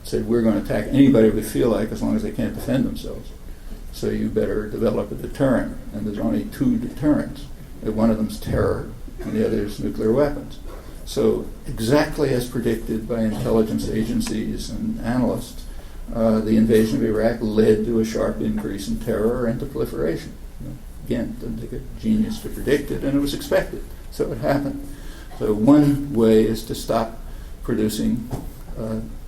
said, we're going to attack anybody we feel like as long as they can't defend themselves. So you better develop a deterrent. And there's only two deterrents. One of them's terror, and the other is nuclear weapons. So exactly as predicted by intelligence agencies and analysts, the invasion of Iraq led to a sharp increase in terror and to proliferation. Again, it doesn't take a genius to predict it, and it was expected. So it happened. So one way is to stop producing,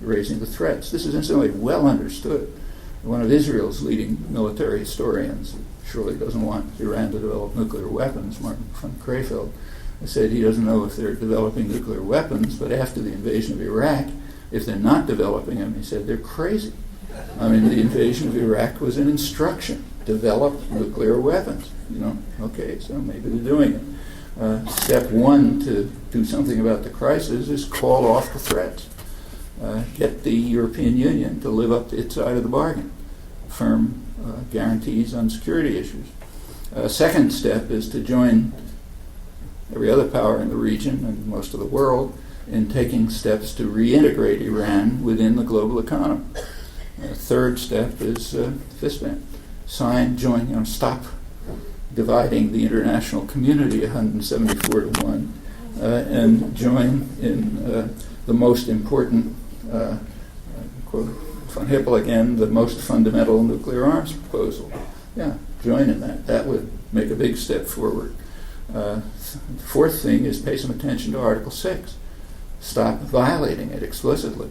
raising the threats. This is incidentally well understood. One of Israel's leading military historians surely doesn't want Iran to develop nuclear weapons, Martin von Crefeld, said he doesn't know if they're developing nuclear weapons, but after the invasion of Iraq, if they're not developing them, he said they're crazy. I mean, the invasion of Iraq was an instruction. Develop nuclear weapons. Okay, so maybe they're doing it. Step one to do something about the crisis is call off the threats. Get the European Union to live up to its side of the bargain. Firm guarantees on security issues. Second step is to join every other power in the region and most of the world in taking steps to reintegrate Iran within the global economy. Third step is fist bump. Sign, join, stop dividing the international community 174 to 1 and join in the most important, quote von Hippel again, the most fundamental nuclear arms proposal. Yeah, join in that. That would make a big step forward. Fourth thing is pay some attention to Article 6. Stop violating it explicitly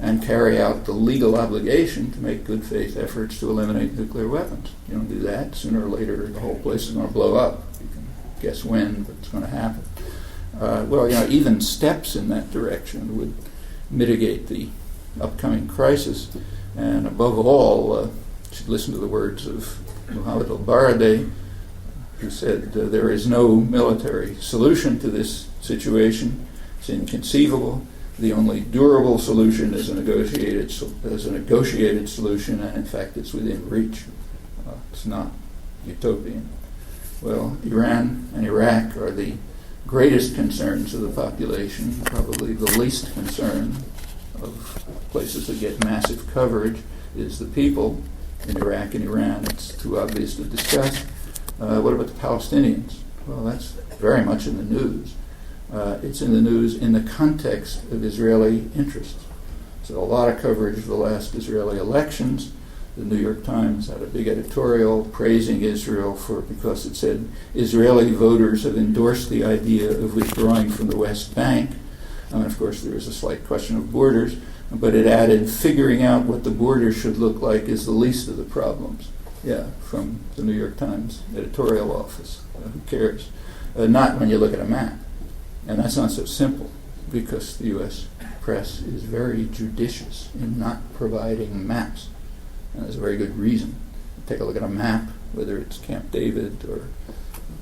and carry out the legal obligation to make good faith efforts to eliminate nuclear weapons. You don't do that, sooner or later the whole place is going to blow up. You can guess when, but it's going to happen. Even steps in that direction would mitigate the upcoming crisis. And above all, you should listen to the words of Mohammed al-Baradei, who said there is no military solution to this situation. It's inconceivable. The only durable solution is a negotiated solution, and in fact it's within reach. It's not utopian. Well, Iran and Iraq are the greatest concerns of the population, probably the least concern of places that get massive coverage is the people in Iraq and Iran. It's too obvious to discuss. What about the Palestinians? Well, that's very much in the news. It's in the news in the context of Israeli interests. So a lot of coverage of the last Israeli elections. The New York Times had a big editorial praising Israel because it said Israeli voters have endorsed the idea of withdrawing from the West Bank. And of course, there was a slight question of borders, but it added figuring out what the borders should look like is the least of the problems. Yeah, from the New York Times editorial office. Who cares? Not when you look at a map. And that's not so simple, because the U.S. press is very judicious in not providing maps. And there's a very good reason. Take a look at a map, whether it's Camp David or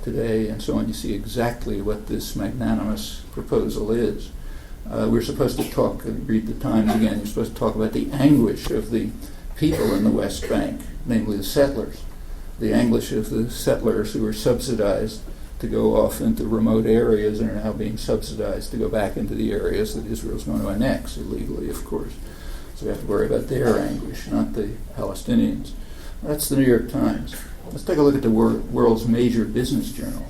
today and so on, you see exactly what this magnanimous proposal is. We're supposed to read the Times again, you're supposed to talk about the anguish of the people in the West Bank, namely the settlers. The anguish of the settlers who were subsidized to go off into remote areas and are now being subsidized to go back into the areas that Israel's going to annex, illegally, of course. So we have to worry about their anguish, not the Palestinians. That's the New York Times. Let's take a look at the world's major business journal,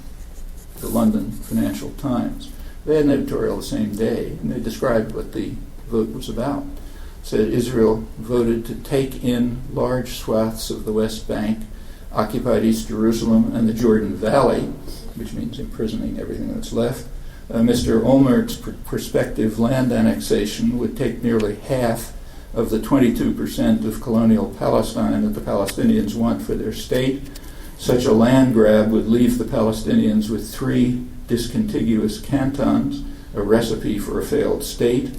the London Financial Times. They had an editorial the same day, and they described what the vote was about. It said Israel voted to take in large swaths of the West Bank, occupied East Jerusalem and the Jordan Valley, which means imprisoning everything that's left. Mr. Olmert's prospective land annexation would take nearly half of the 22% of colonial Palestine that the Palestinians want for their state. Such a land grab would leave the Palestinians with 3 discontiguous cantons, a recipe for a failed state.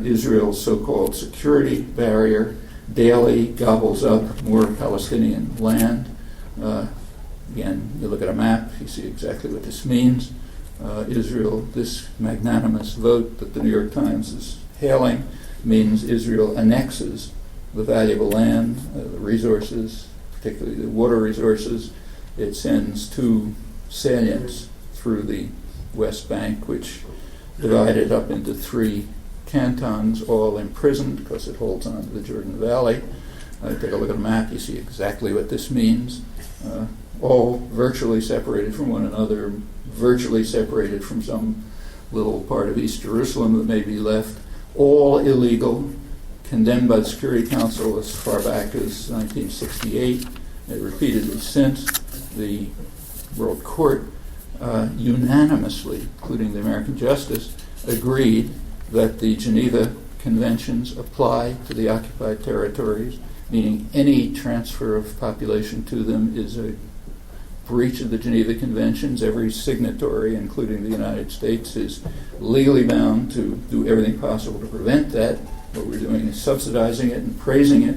Israel's so-called security barrier daily gobbles up more Palestinian land. Again, you look at a map, you see exactly what this means. Israel, this magnanimous vote that the New York Times is hailing, means Israel annexes the valuable land, the resources, particularly the water resources. It sends 2 salients through the West Bank, which divided up into 3 cantons all imprisoned because it holds on to the Jordan Valley. Take a look at a map, you see exactly what this means. All virtually separated from one another, virtually separated from some little part of East Jerusalem that may be left, all illegal, condemned by the Security Council as far back as 1968, and repeatedly since. The World Court unanimously, including the American Justice, agreed that the Geneva Conventions apply to the occupied territories, meaning any transfer of population to them is a breach of the Geneva Conventions. Every signatory, including the United States, is legally bound to do everything possible to prevent that. What we're doing is subsidizing it and praising it.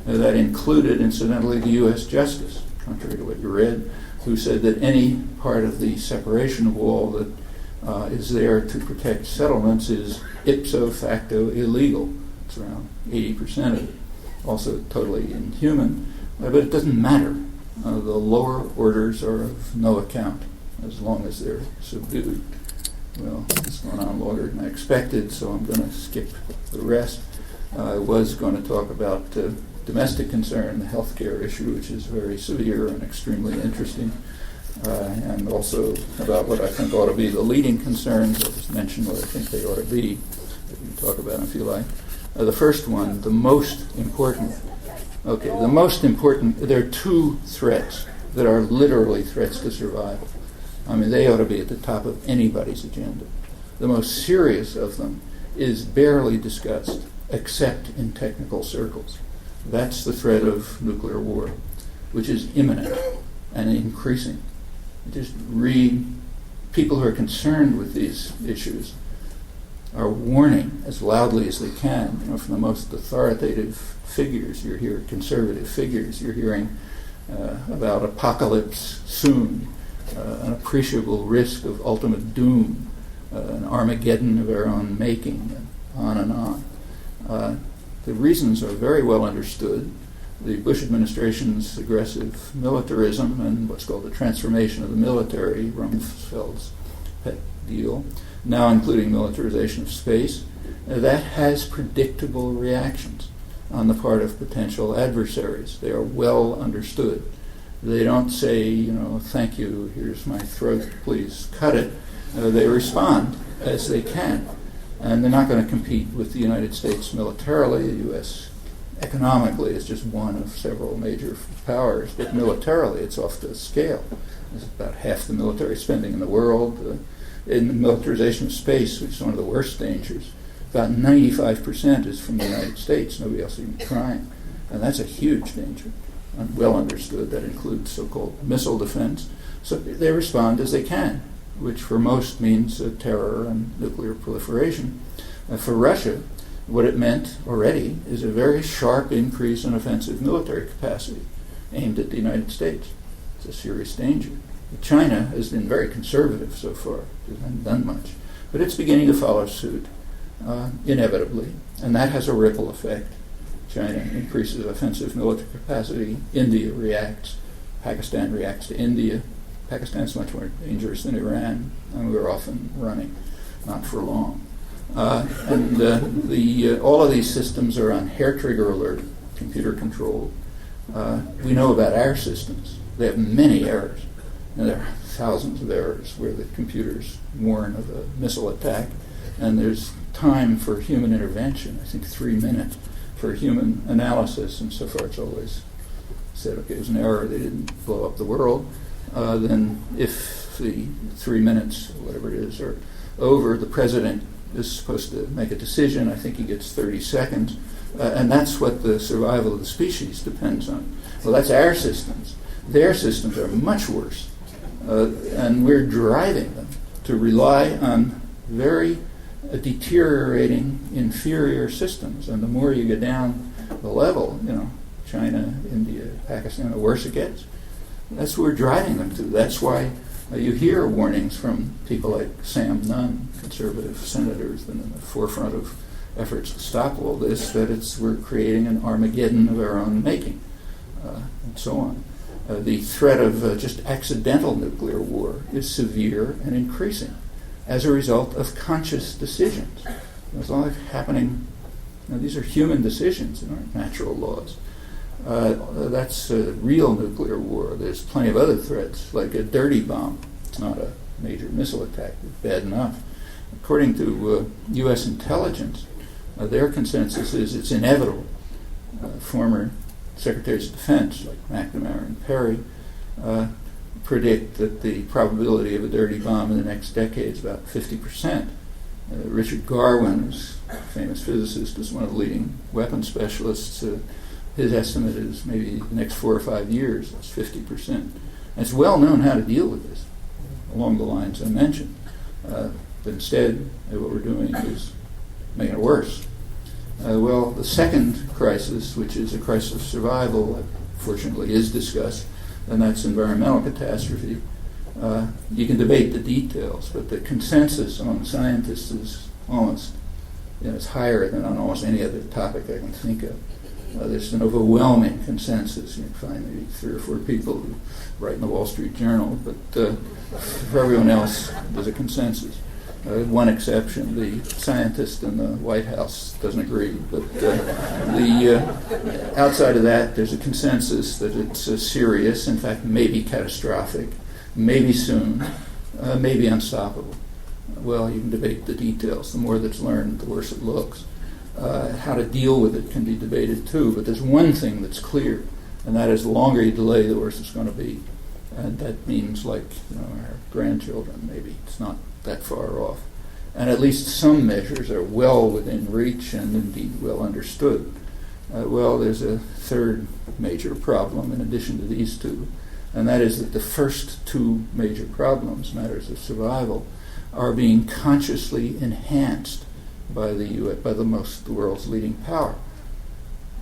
That included, incidentally, the U.S. Justice, contrary to what you read, who said that any part of the separation wall that is there to protect settlements is ipso facto illegal. It's around 80% of it. Also totally inhuman, but it doesn't matter. The lower orders are of no account as long as they're subdued. Well, it's gone on longer than I expected, so I'm going to skip the rest. I was going to talk about domestic concern, the healthcare issue, which is very severe and extremely interesting, and also about what I think ought to be the leading concerns. I'll just mention what I think they ought to be, that we can talk about if you like. The first one, the most important. Okay, the most important, there are two threats that are literally threats to survival. I mean, they ought to be at the top of anybody's agenda. The most serious of them is barely discussed, except in technical circles. That's the threat of nuclear war, which is imminent and increasing. Just read, people who are concerned with these issues are warning as loudly as they can, from the most authoritative figures you're hearing, conservative figures you're hearing about apocalypse soon, an appreciable risk of ultimate doom, an Armageddon of our own making, and on and on. The reasons are very well understood. The Bush administration's aggressive militarism and what's called the transformation of the military, Rumsfeld's pet deal, now including militarization of space, that has predictable reactions on the part of potential adversaries. They are well understood. They don't say, thank you, here's my throat, please cut it. They respond as they can. And they're not going to compete with the United States militarily. The U.S. economically is just one of several major powers, but militarily it's off the scale. It's about half the military spending in the world. In the militarization of space, which is one of the worst dangers, about 95% is from the United States. Nobody else is even trying. And that's a huge danger. And well understood. That includes so-called missile defense. So they respond as they can, which for most means terror and nuclear proliferation. For Russia, what it meant already is a very sharp increase in offensive military capacity aimed at the United States. It's a serious danger. China has been very conservative so far. It hasn't done much. But it's beginning to follow suit, inevitably, and that has a ripple effect. China increases offensive military capacity. India reacts. Pakistan reacts to India. Pakistan's much more dangerous than Iran, and we're often running, not for long. All of these systems are on hair trigger alert, computer controlled. We know about our systems. They have many errors. And there are thousands of errors where the computers warn of a missile attack, and there's time for human intervention, I think 3 minutes for human analysis, and so far it's always said, okay, it was an error, they didn't blow up the world. Then if the 3 minutes, whatever it is, are over, the president is supposed to make a decision. I think he gets 30 seconds, and that's what the survival of the species depends on. Well, that's our systems. Their systems are much worse. And we're driving them to rely on very deteriorating inferior systems. And the more you get down the level, China, India, Pakistan, the worse it gets. That's what we're driving them to. That's why you hear warnings from people like Sam Nunn, conservative senators, been in the forefront of efforts to stop all this, that we're creating an Armageddon of our own making, and so on. The threat of just accidental nuclear war is severe and increasing as a result of conscious decisions. It's all happening. These are human decisions, they aren't natural laws. That's a real nuclear war. There's plenty of other threats, like a dirty bomb. It's not a major missile attack, it's bad enough. According to U.S. intelligence, their consensus is it's inevitable. Former Secretaries of Defense, like McNamara and Perry, predict that the probability of a dirty bomb in the next decade is about 50%. Richard Garwin, who's a famous physicist, is one of the leading weapons specialists. His estimate is maybe the next 4 or 5 years, that's 50%. And it's well known how to deal with this, along the lines I mentioned. But instead, what we're doing is making it worse. Well, the second crisis, which is a crisis of survival, that fortunately is discussed, and that's environmental catastrophe. You can debate the details, but the consensus among scientists is almost, it's higher than on almost any other topic I can think of. There's an overwhelming consensus. You can find maybe 3 or 4 people who write in the Wall Street Journal, but for everyone else, there's a consensus. One exception, the scientist in the White House doesn't agree, but outside of that, there's a consensus that it's serious, in fact, maybe catastrophic, maybe soon, maybe unstoppable. Well, you can debate the details. The more that's learned, the worse it looks. How to deal with it can be debated too, but there's one thing that's clear, and that is the longer you delay, the worse it's going to be. And that means, like, our grandchildren, maybe. It's not that far off. And at least some measures are well within reach and indeed well understood. Well, there's a third major problem in addition to these two, and that is that the first 2 major problems, matters of survival, are being consciously enhanced by the world's leading power.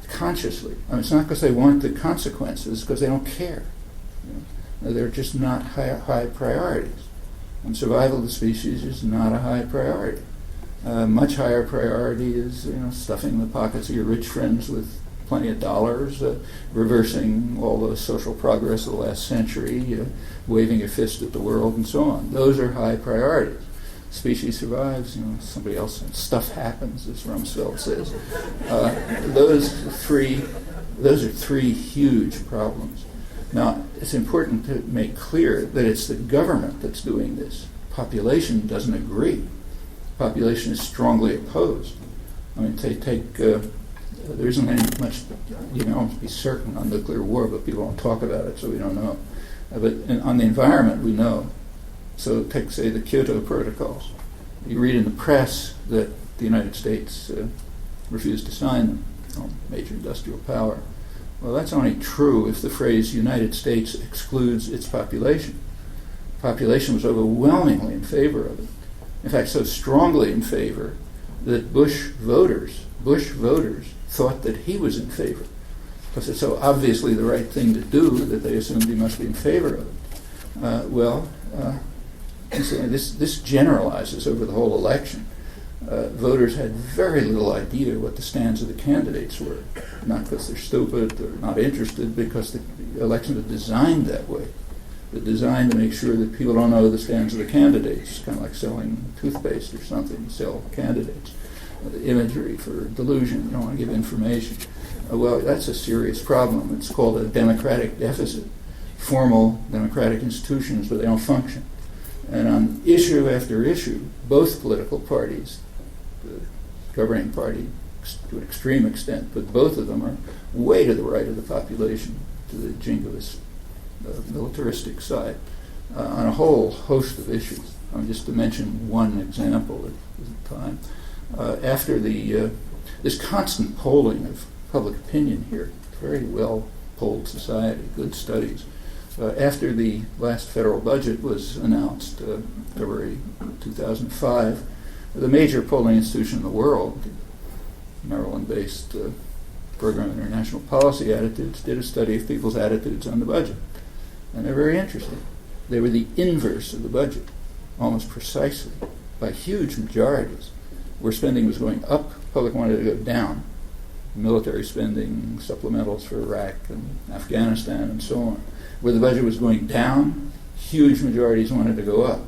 Consciously. I mean, it's not because they want the consequences, because they don't care. They're just not high priorities. And survival of the species is not a high priority. Much higher priority is, stuffing the pockets of your rich friends with plenty of dollars, reversing all the social progress of the last century, waving your fist at the world, and so on. Those are high priorities. Species survives, somebody else, stuff happens, as Rumsfeld says. Those are 3 huge problems. Now, it's important to make clear that it's the government that's doing this. Population doesn't agree. Population is strongly opposed. I mean, there isn't any much, you can almost be certain on nuclear war, but people don't talk about it, so we don't know. But on the environment, we know. So take, say, the Kyoto Protocols. You read in the press that the United States refused to sign them, major industrial power. Well, that's only true if the phrase United States excludes its population. Population was overwhelmingly in favor of it. In fact, so strongly in favor that Bush voters thought that he was in favor, because it's so obviously the right thing to do that they assumed he must be in favor of it. This generalizes over the whole election. Voters had very little idea what the stands of the candidates were, not because they're stupid or not interested, because the elections are designed that way. They're designed to make sure that people don't know the stands of the candidates, kind of like selling toothpaste or something. You sell candidates. Imagery for delusion. You don't want to give information. Well, that's a serious problem. It's called a democratic deficit. Formal democratic institutions, but they don't function. And on issue after issue, both political parties, the governing party to an extreme extent, but both of them are way to the right of the population, to the jingoist, militaristic side, on a whole host of issues. Just to mention one example at the time. After this constant polling of public opinion here, very well polled society, good studies. After the last federal budget was announced, February 2005, the major polling institution in the world, the Maryland-based Program of International Policy Attitudes, did a study of people's attitudes on the budget. And they're very interesting. They were the inverse of the budget, almost precisely, by huge majorities. Where spending was going up, public wanted to go down. Military spending, supplementals for Iraq and Afghanistan and so on. Where the budget was going down, huge majorities wanted to go up.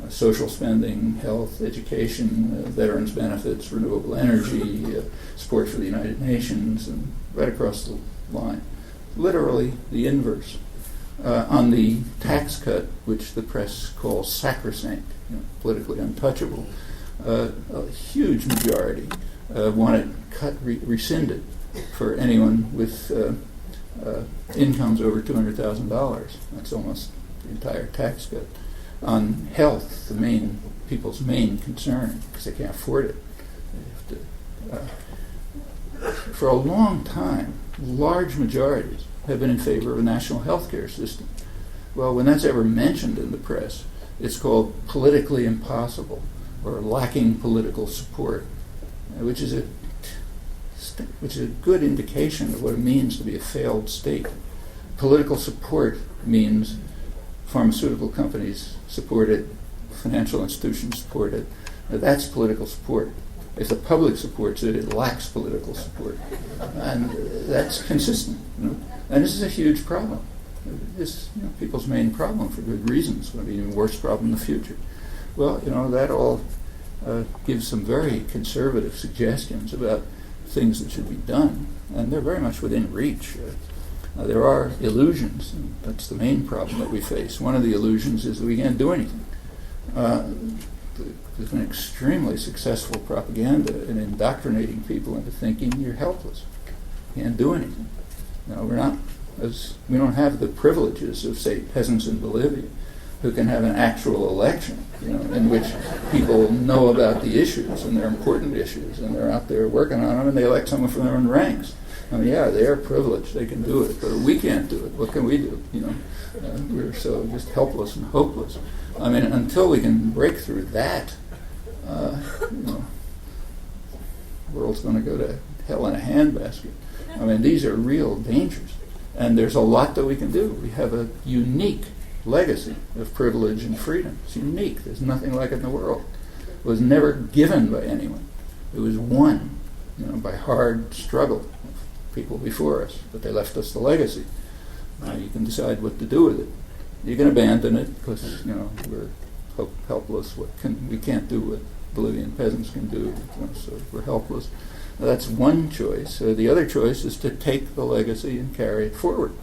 social spending, health, education, veterans benefits, renewable energy, support for the United Nations, and right across the line. Literally the inverse. On the tax cut, which the press calls sacrosanct, politically untouchable, a huge majority want it cut, rescinded for anyone with incomes over $200,000. That's almost the entire tax cut. On health, people's main concern, because they can't afford it. They have to, for a long time, large majorities have been in favor of a national health care system. Well, when that's ever mentioned in the press, it's called politically impossible or lacking political support, which is a good indication of what it means to be a failed state. Political support means pharmaceutical companies support it, financial institutions support it. Now, that's political support. If the public supports it, it lacks political support. And that's consistent. And this is a huge problem. It's people's main problem for good reasons. It's going to be an even worse problem in the future. Well, that all gives some very conservative suggestions about things that should be done, and they're very much within reach. There are illusions, and that's the main problem that we face. One of the illusions is that we can't do anything. There's an extremely successful propaganda in indoctrinating people into thinking you're helpless. You can't do anything. We don't have the privileges of, say, peasants in Bolivia who can have an actual election, in which people know about the issues, and they're important issues, and they're out there working on them, and they elect someone from their own ranks. They are privileged, they can do it, but we can't do it. What can we do? We're so just helpless and hopeless. Until we can break through that, the world's going to go to hell in a handbasket. These are real dangers, and there's a lot that we can do. We have a unique legacy of privilege and freedom. It's unique. There's nothing like it in the world. It was never given by anyone. It was won, by hard struggle of people before us, but they left us the legacy. Now you can decide what to do with it. You can abandon it because, we're helpless. We can't do what Bolivian peasants can do, so we're helpless. Now, that's one choice. The other choice is to take the legacy and carry it forward.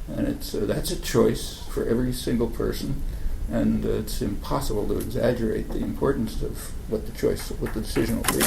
And that's a choice for every single person, and it's impossible to exaggerate the importance of what the decision will be.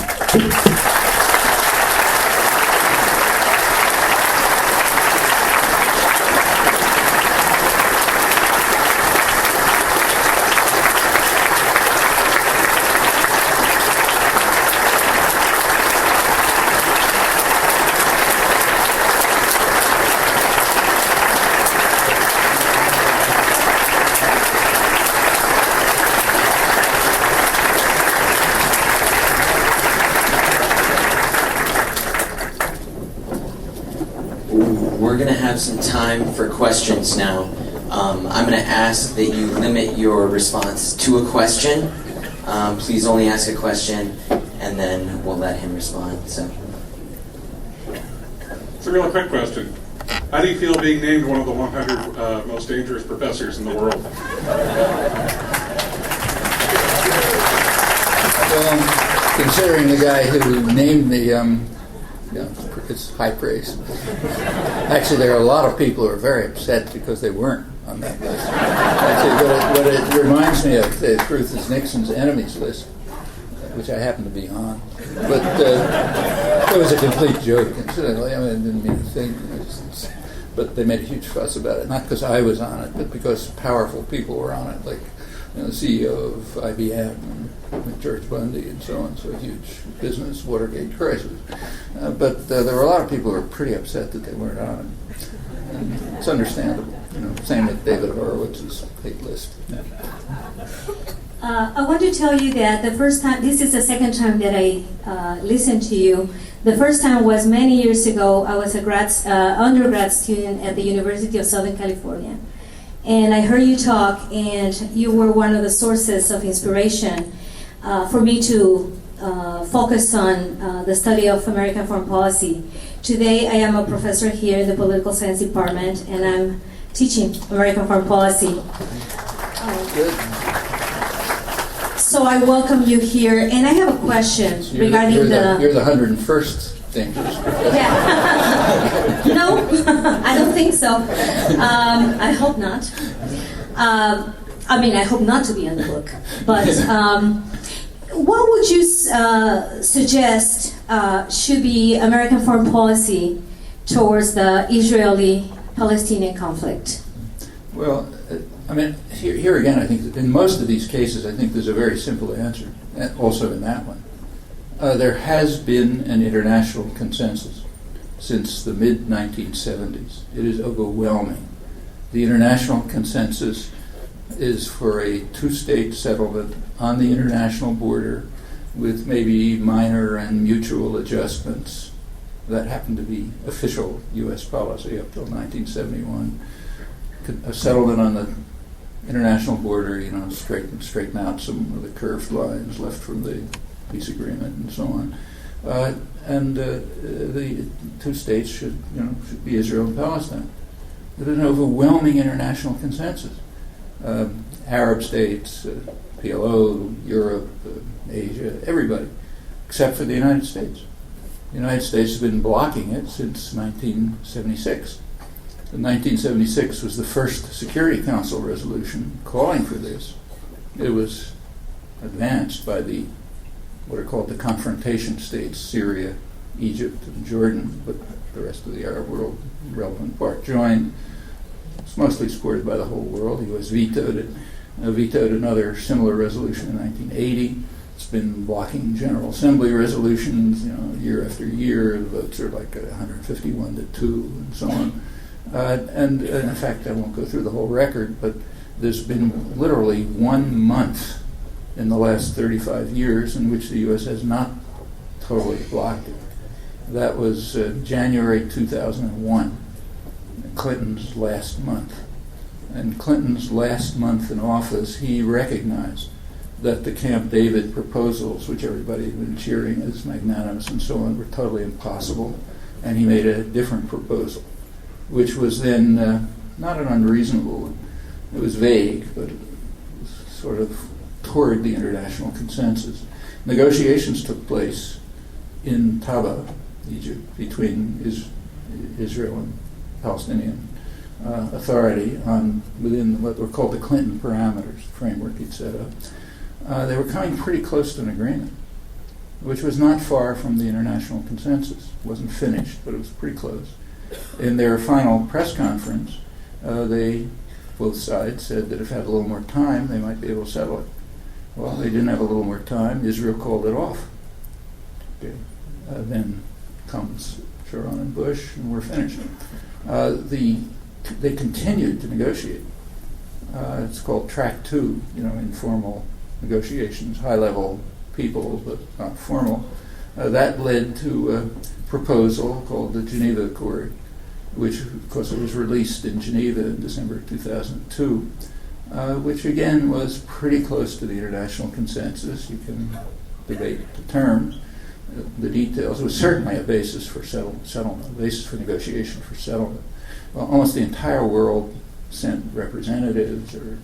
We're going to have some time for questions now. I'm going to ask that you limit your response to a question. Please only ask a question, and then we'll let him respond. So, it's a real quick question. How do you feel being named one of the 100 most dangerous professors in the world? Considering the guy who named me, it's high praise. Actually, there are a lot of people who are very upset because they weren't on that list. Actually, what it reminds me of is Ruth Nixon's enemies list, which I happen to be on. But it was a complete joke, incidentally. I didn't mean a thing. But they made a huge fuss about it, not because I was on it, but because powerful people were on it, like the CEO of IBM and George Bundy and so on. So a huge business Watergate crisis. But there were a lot of people who were pretty upset that they weren't on it. And it's understandable. Same with David Horowitz's hate list. I want to tell you that the first time, this is the second time that I listened to you. The first time was many years ago. I was a undergrad student at the University of Southern California. And I heard you talk, and you were one of the sources of inspiration for me to focus on the study of American foreign policy. Today, I am a professor here in the Political Science Department, and I'm teaching American foreign policy. Good. So I welcome you here, and I have a question regarding you're the 101st dangerous professor. Yeah. No, I don't think so. I hope not. I mean, I hope not to be on the book. But what would you suggest should be American foreign policy towards the Israeli-Palestinian conflict? Well, I mean, here again, I think that in most of these cases, I think there's a very simple answer, also in that one. There has been an international consensus since the mid-1970s. It is overwhelming. The international consensus is for a two-state settlement on the international border with maybe minor and mutual adjustments that happen to be official U.S. policy up till 1971. A settlement on the international border, straighten out some of the curved lines left from the peace agreement and so on. The two states should be Israel and Palestine. There's an overwhelming international consensus. Arab states, PLO, Europe, Asia, everybody, except for the United States. The United States has been blocking it since 1976. 1976 was the first Security Council resolution calling for this. It was advanced by what are called the confrontation states, Syria, Egypt, and Jordan, but the rest of the Arab world, relevant part, joined. It's mostly supported by the whole world. The U.S. vetoed it. Vetoed another similar resolution in 1980. It's been blocking General Assembly resolutions, year after year. The votes are like 151 to 2 and so on. And in fact, I won't go through the whole record, but there's been literally 1 month in the last 35 years in which the U.S. has not totally blocked it. That was January 2001, Clinton's last month. And Clinton's last month in office, he recognized that the Camp David proposals, which everybody had been cheering as magnanimous and so on, were totally impossible. And he made a different proposal, which was then not an unreasonable one. It was vague, but it was sort of toward the international consensus. Negotiations took place in Taba, Egypt, between Israel and Palestinian Authority within what were called the Clinton parameters, framework he'd set up. They were coming pretty close to an agreement, which was not far from the international consensus. It wasn't finished, but it was pretty close. In their final press conference, both sides said that if they had a little more time, they might be able to settle it. Well, they didn't have a little more time. Israel called it off. Okay. Then comes Sharon and Bush, and we're finished. They continued to negotiate. It's called Track 2, informal negotiations, high-level people, but not formal. That led to a proposal called the Geneva Accord, which, of course, it was released in Geneva in December 2002, which, again, was pretty close to the international consensus. You can debate the terms, the details. It was certainly a basis for settlement, a basis for negotiation for settlement. Well, almost the entire world sent representatives or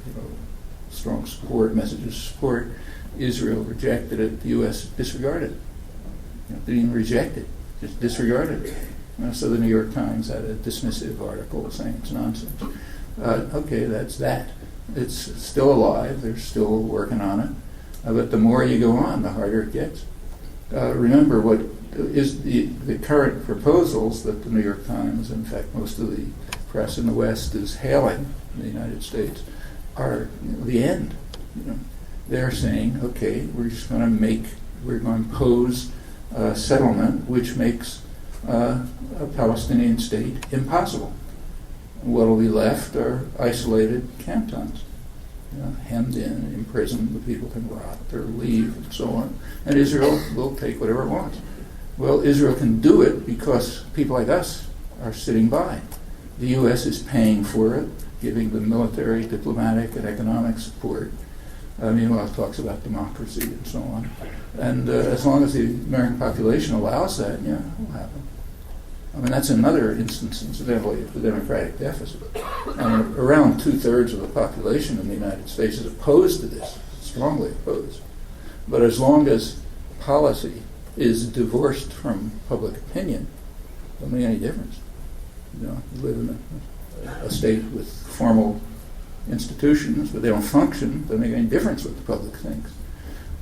strong support, messages of support. Israel rejected it. The U.S. disregarded it. Didn't even reject it, just disregarded it. So the New York Times had a dismissive article saying it's nonsense. Okay, that's that. It's still alive. They're still working on it. But the more you go on, the harder it gets. Remember, what is the current proposals that the New York Times, in fact most of the press in the West is hailing in the United States, are the end. They're saying, okay, we're going to impose a settlement which makes a Palestinian state impossible. What will be left are isolated cantons, hemmed in, imprisoned, the people can rot or leave and so on. And Israel will take whatever it wants. Well, Israel can do it because people like us are sitting by. The U.S. is paying for it, giving the military, diplomatic, and economic support. Meanwhile, it talks about democracy and so on. And as long as the American population allows that, it will happen. That's another instance, incidentally, of the democratic deficit. Around 2/3 of the population in the United States is opposed to this, strongly opposed. But as long as policy is divorced from public opinion, it doesn't make any difference. You know, you live in a state with formal institutions, but they don't function. Doesn't make any difference what the public thinks.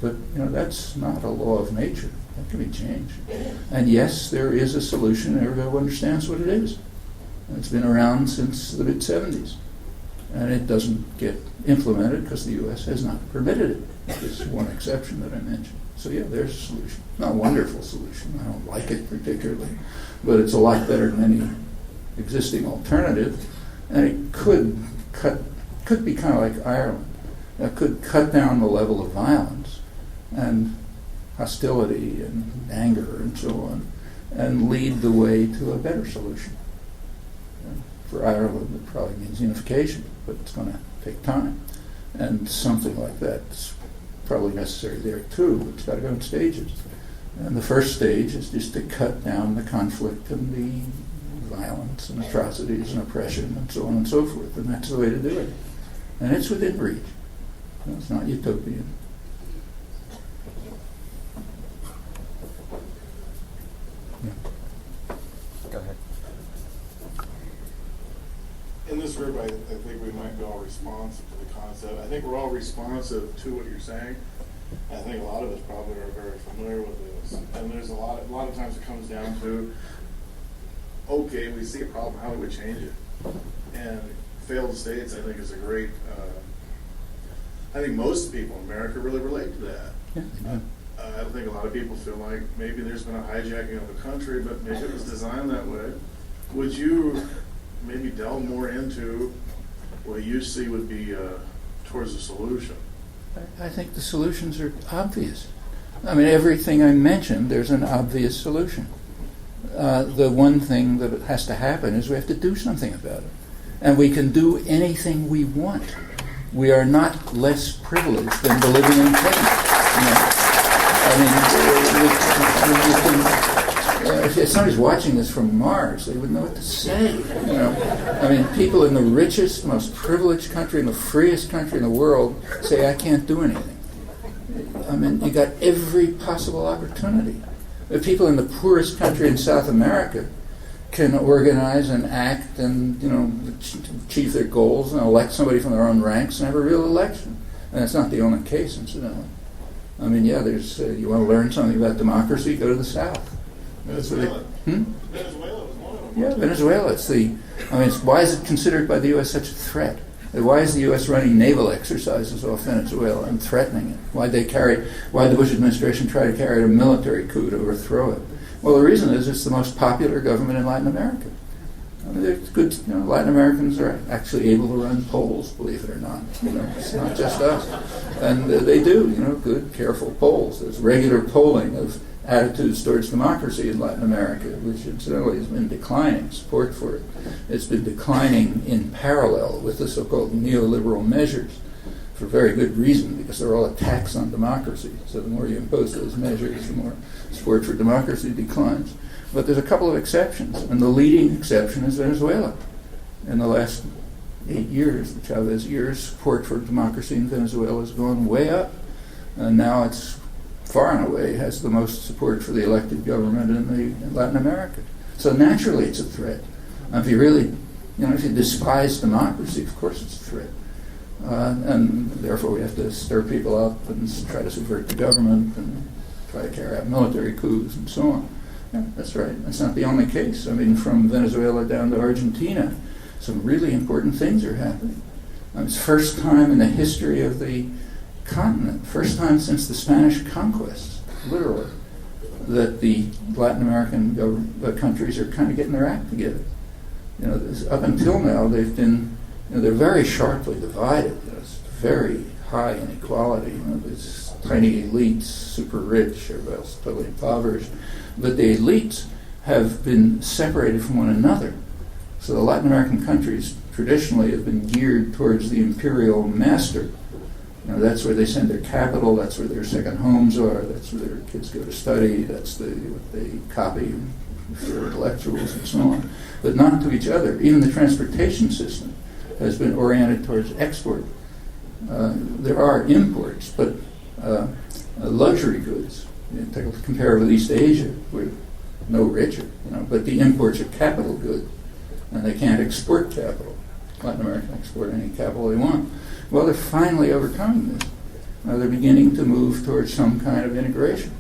But you know, that's not a law of nature. That can be changed. And yes, there is a solution. Everybody understands what it is. And it's been around since the mid-'70s. And it doesn't get implemented because the U.S. has not permitted it. There's one exception that I mentioned. So yeah, there's a solution. Not a wonderful solution. I don't like it particularly. But it's a lot better than any existing alternative. And it could be kind of like Ireland. It could cut down the level of violence and hostility and anger and so on, and lead the way to a better solution. And for Ireland, it probably means unification, but it's going to take time. And something like that's probably necessary there too, but it's got to go in stages. And the first stage is just to cut down the conflict and the violence and atrocities and oppression and so on and so forth, and that's the way to do it. And it's within reach. It's not utopian. Go ahead. In this group, I think we might be all responsive to the concept. I think we're all responsive to what you're saying. I think a lot of us probably are very familiar with this. And there's a lot of times it comes down to, okay, we see a problem, how do we change it? And failed states, I think, is a great, I think most people in America really relate to that. Yeah, they do. I think a lot of people feel like maybe there's been a hijacking of the country, but maybe it was designed that way. Would you maybe delve more into what you see would be towards a solution? I think the solutions are obvious. I mean, everything I mentioned, there's an obvious solution. The one thing that has to happen is we have to do something about it. And we can do anything we want. We are not less privileged than the living in Kenya. You know? I mean, if somebody's watching this from Mars, they would know what to say. You know, I mean, people in the richest, most privileged country, in the freest country in the world, say, "I can't do anything." I mean, you got every possible opportunity. The people in the poorest country in South America can organize and act and, you know, achieve their goals and elect somebody from their own ranks and have a real election. And it's not the only case, incidentally. I mean, yeah, there's, you want to learn something about democracy, go to the South. Venezuela. Venezuela was one of them. Yeah, Venezuela. Why is it considered by the U.S. such a threat? Why is the U.S. running naval exercises off Venezuela and threatening it? Why did the Bush administration try to carry out a military coup to overthrow it? Well, the reason is it's the most popular government in Latin America. I mean, it's good. You know, Latin Americans are actually able to run polls, believe it or not. You know, it's not just us, and they do. You know, good, careful polls. There's regular polling of attitudes towards democracy in Latin America, which incidentally has been declining. Support for it, it's been declining in parallel with the so-called neoliberal measures, for very good reason, because they're all attacks on democracy. So the more you impose those measures, the more support for democracy declines. But there's a couple of exceptions, and the leading exception is Venezuela. In the last 8 years, the Chavez years, support for democracy in Venezuela has gone way up, and now it's far and away has the most support for the elected government in Latin America. So naturally it's a threat. If you really, if you despise democracy, of course it's a threat. And therefore we have to stir people up and try to subvert the government and try to carry out military coups and so on. Yeah, that's right. That's not the only case. I mean, from Venezuela down to Argentina, some really important things are happening. It's the first time in the history of the continent, first time since the Spanish conquest, literally, that the Latin American countries are kind of getting their act together. Up until now, they've been, they're very sharply divided. There's very high inequality. There's tiny elites, super rich, everybody else totally impoverished. But the elites have been separated from one another. So the Latin American countries traditionally have been geared towards the imperial master. That's where they send their capital, that's where their second homes are, that's where their kids go to study, that's what they copy for intellectuals and so on. But not to each other. Even the transportation system has been oriented towards export. There are imports, but luxury goods. Compare with East Asia, we're no richer, but the imports are capital goods, and they can't export capital. Latin America can export any capital they want. Well, they're finally overcoming this. They're beginning to move towards some kind of integration.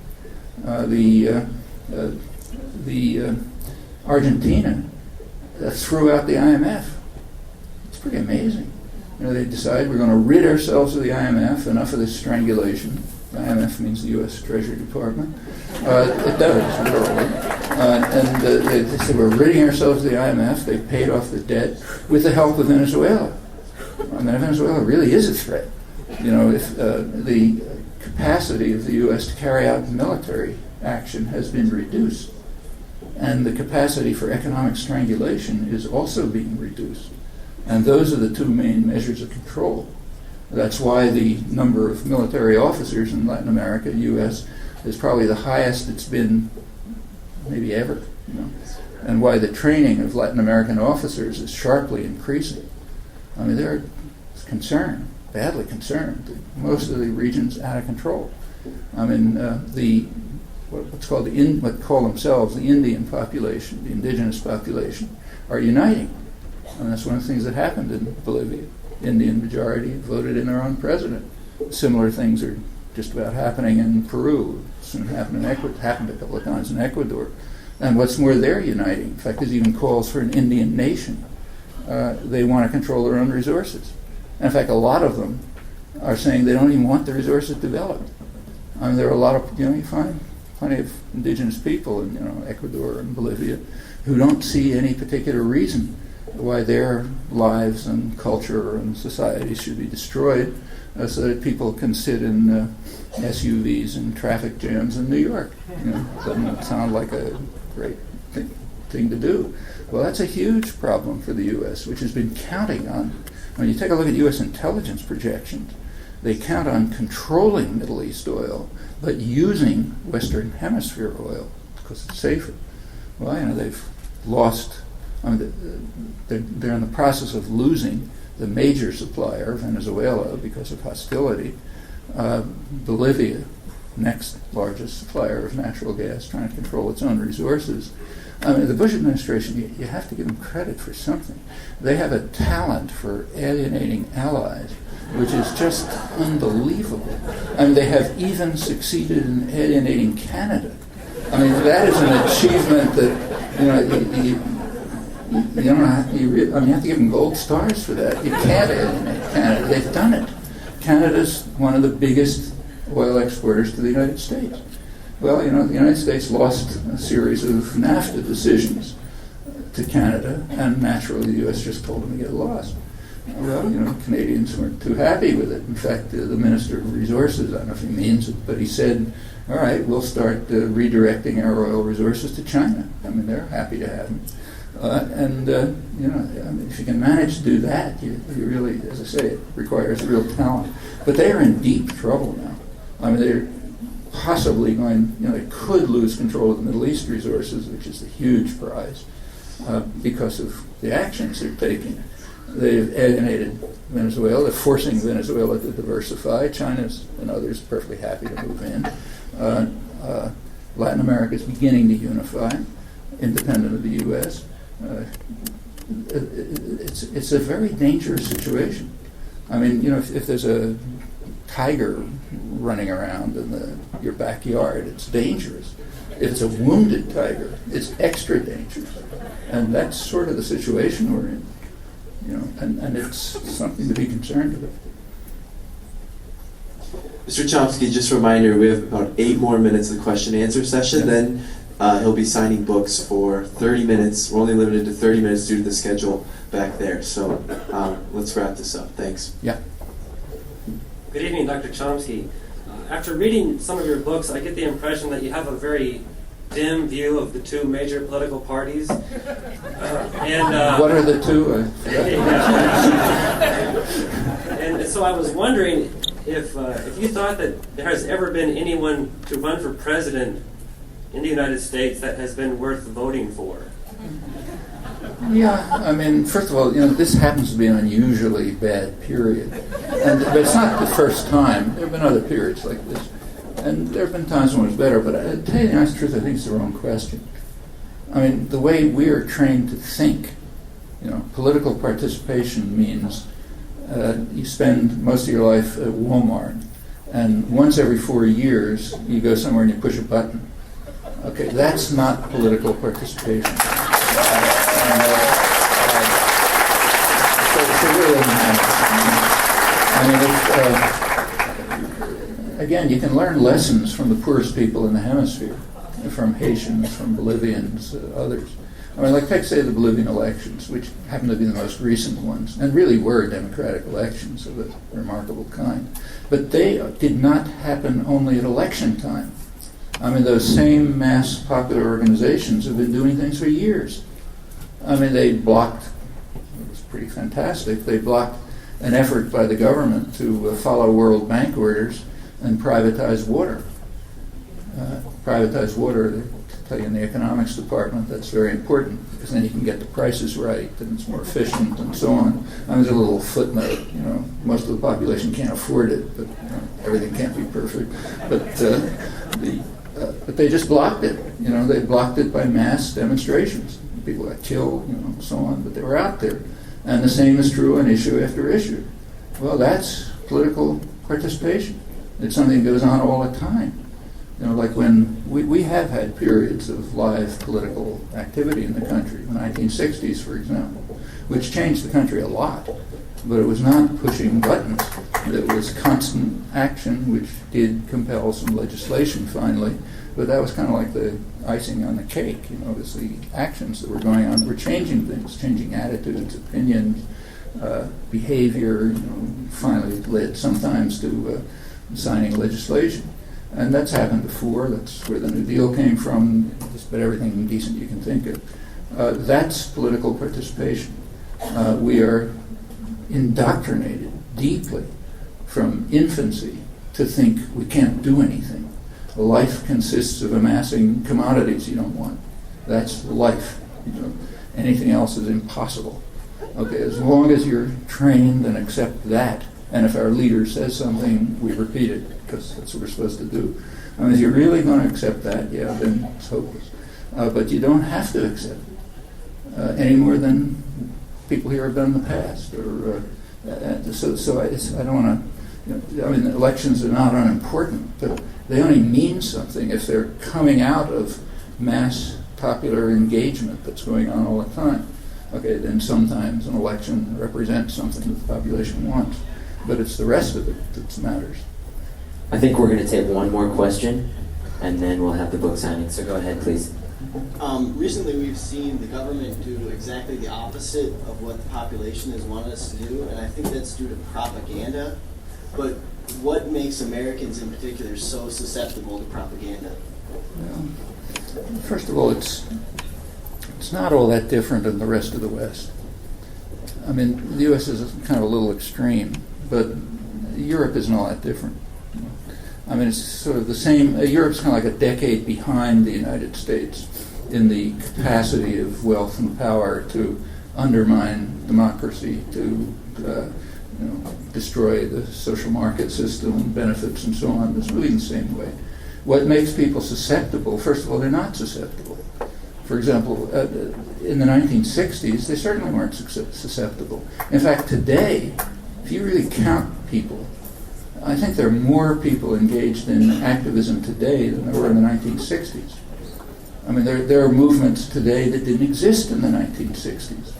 The Argentina threw out the IMF. It's pretty amazing. They decide we're going to rid ourselves of the IMF, enough of this strangulation. The IMF means the U.S. Treasury Department. It does, literally. And they said we're ridding ourselves of the IMF. They paid off the debt with the help of Venezuela. I mean, Venezuela really is a threat. If the capacity of the U.S. to carry out military action has been reduced, and the capacity for economic strangulation is also being reduced. And those are the two main measures of control. That's why the number of military officers in Latin America, U.S., is probably the highest it's been maybe ever. And why the training of Latin American officers is sharply increasing. I mean, they're concerned, badly concerned. Most of the region's out of control. I mean, what call themselves the Indian population, the indigenous population, are uniting. And that's one of the things that happened in Bolivia. Indian majority voted in their own president. Similar things are just about happening in Peru. Soon happened in Ecuador. Happened a couple of times in Ecuador. And what's more, they're uniting. In fact, there's even calls for an Indian nation. They want to control their own resources. And in fact, a lot of them are saying they don't even want the resources developed. I mean, there are a lot of, you find plenty of indigenous people in, Ecuador and Bolivia who don't see any particular reason why their lives and culture and society should be destroyed so that people can sit in SUVs and traffic jams in New York. Doesn't sound like a great thing to do. Well, that's a huge problem for the U.S., which has been counting on, when you take a look at U.S. intelligence projections, they count on controlling Middle East oil, but using Western Hemisphere oil because it's safer. Well, they've lost. They're in the process of losing the major supplier, Venezuela, because of hostility. Bolivia, next largest supplier of natural gas, trying to control its own resources. I mean, the Bush administration, you have to give them credit for something. They have a talent for alienating allies, which is just unbelievable. I mean, they have even succeeded in alienating Canada. I mean, that is an achievement that, you have to give them gold stars for that. You can't alienate Canada. They've done it. Canada's one of the biggest oil exporters to the United States. Well, the United States lost a series of NAFTA decisions to Canada, and naturally the U.S. just told them to get lost. Well, Canadians weren't too happy with it. In fact, the Minister of Resources, I don't know if he means it, but he said, all right, we'll start redirecting our oil resources to China. I mean, they're happy to have them. If you can manage to do that, you really, as I say, it requires real talent. But they are in deep trouble now. I mean, they're possibly going, they could lose control of the Middle East resources, which is a huge prize, because of the actions they're taking. They've alienated Venezuela. They're forcing Venezuela to diversify. China's and others are perfectly happy to move in. Latin America is beginning to unify, independent of the U.S. It's a very dangerous situation. I mean, if there's a tiger running around in your backyard, it's dangerous. If it's a wounded tiger, it's extra dangerous. And that's sort of the situation we're in. And it's something to be concerned about. Mr. Chomsky, just a reminder, we have about 8 more minutes of the question-answer session. Then he'll be signing books for 30 minutes. We're only limited to 30 minutes due to the schedule back there. So let's wrap this up. Thanks. Yeah. Good evening, Dr. Chomsky. After reading some of your books, I get the impression that you have a very dim view of the two major political parties. What are the two? And so I was wondering if you thought that there has ever been anyone to run for president in the United States that has been worth voting for. Yeah, I mean, first of all, this happens to be an unusually bad period. But it's not the first time. There have been other periods like this. And there have been times when it was better, but to tell you the honest truth, I think it's the wrong question. I mean, the way we are trained to think, political participation means you spend most of your life at Walmart, and once every 4 years you go somewhere and you push a button. Okay, that's not political participation. So it really doesn't matter. Again, you can learn lessons from the poorest people in the hemisphere, from Haitians, from Bolivians, others. I mean, like take, say, the Bolivian elections, which happen to be the most recent ones, and really were democratic elections of a remarkable kind. But they did not happen only at election time. I mean, those same mass popular organizations have been doing things for years. I mean, they blocked, it was pretty fantastic, they blocked an effort by the government to follow World Bank orders and privatize water. Privatize water, they tell you in the economics department, that's very important, because then you can get the prices right, and it's more efficient, and so on. There's a little footnote, most of the population can't afford it, but everything can't be perfect. But they just blocked it. They blocked it by mass demonstrations. People got killed, and so on, but they were out there. And the same is true on issue after issue. Well, that's political participation. It's something that goes on all the time. Like when we have had periods of live political activity in the country, the 1960s, for example, which changed the country a lot. But it was not pushing buttons. It was constant action, which did compel some legislation finally. But that was kind of like the icing on the cake. It was the actions that were going on were changing things, changing attitudes, opinions, behavior. Finally led sometimes to signing legislation. And that's happened before. That's where the New Deal came from. Just about everything decent you can think of. That's political participation. We are indoctrinated deeply from infancy to think we can't do anything. Life consists of amassing commodities you don't want. That's life. Anything else is impossible. Okay, as long as you're trained and accept that, and if our leader says something, we repeat it, because that's what we're supposed to do. If you're really going to accept that, then it's hopeless. But you don't have to accept it any more than people here have done in the past. So I don't want to. Elections are not unimportant, but they only mean something if they're coming out of mass popular engagement that's going on all the time. Okay, then sometimes an election represents something that the population wants, but it's the rest of it that matters. I think we're going to take one more question, and then we'll have the book signing. So go ahead, please. Recently, we've seen the government do exactly the opposite of what the population has wanted us to do, and I think that's due to propaganda. But what makes Americans in particular so susceptible to propaganda? Well, first of all, it's not all that different than the rest of the West. The U.S. is kind of a little extreme, but Europe isn't all that different. It's sort of the same. Europe's kind of like a decade behind the United States in the capacity of wealth and power to undermine democracy, to destroy the social market system and benefits and so on. It's moving the same way. What makes people susceptible? First of all, they're not susceptible. For example, in the 1960s, they certainly weren't susceptible. In fact, today, if you really count people, I think there are more people engaged in activism today than there were in the 1960s. There are movements today that didn't exist in the 1960s.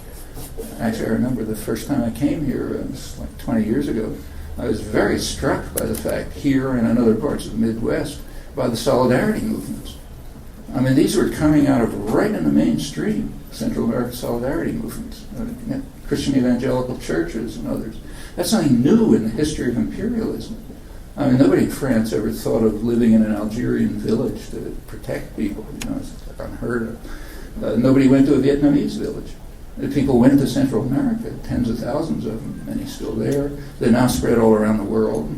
Actually, I remember the first time I came here, it was like 20 years ago, I was very struck by the fact here and in other parts of the Midwest by the solidarity movements. These were coming out of right in the mainstream, Central American solidarity movements, Christian evangelical churches and others. That's something new in the history of imperialism. Nobody in France ever thought of living in an Algerian village to protect people. It's like unheard of. Nobody went to a Vietnamese village. People went to Central America, tens of thousands of them, many still there. They're now spread all around the world.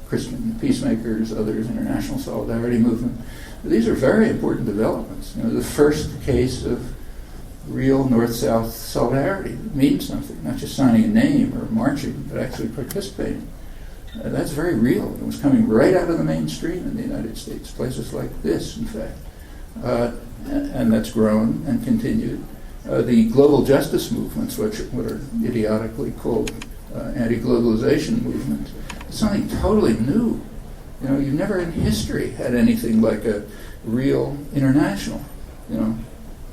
Christian peacemakers, others, international solidarity movement. These are very important developments. The first case of real North-South solidarity means something, not just signing a name or marching, but actually participating. That's very real. It was coming right out of the mainstream in the United States, places like this, in fact. And that's grown and continued. The global justice movements, which what are idiotically called anti-globalization movements, it's something totally new. You know, you've never in history had anything like a real international, you know,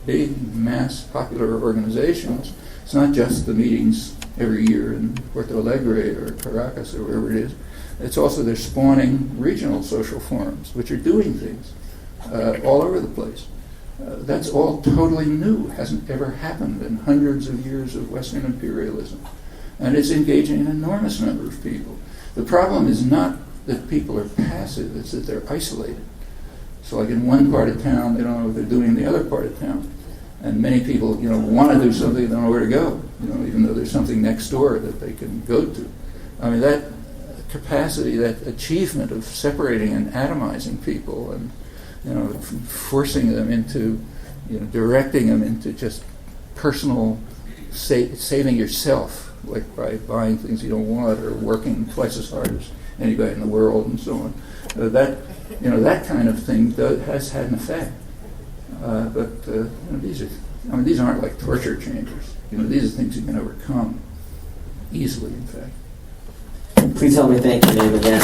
big mass popular organizations. It's not just the meetings every year in Porto Alegre or Caracas or wherever it is. It's also they're spawning regional social forums, which are doing things all over the place. That's all totally new, hasn't ever happened in hundreds of years of Western imperialism. And it's engaging an enormous number of people. The problem is not that people are passive, it's that they're isolated. So like in one part of town, they don't know what they're doing in the other part of town. And many people, you know, want to do something, they don't know where to go, you know, even though there's something next door that they can go to. I mean, that capacity, that achievement of separating and atomizing people and, you know, forcing them into, you know, directing them into just personal saving yourself, like by buying things you don't want or working twice as hard as anybody in the world and so on. That, you know, that kind of thing has had an effect. But you know, these aren't like torture chambers. You know, these are things you can overcome easily, in fact. Please help me thank your name again.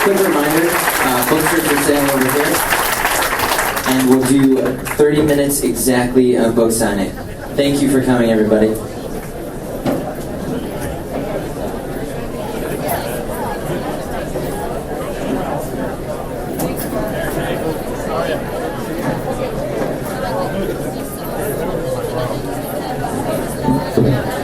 Quick reminder, books are for sale over here. And we'll do 30 minutes exactly of book signing. Thank you for coming, everybody. Yeah.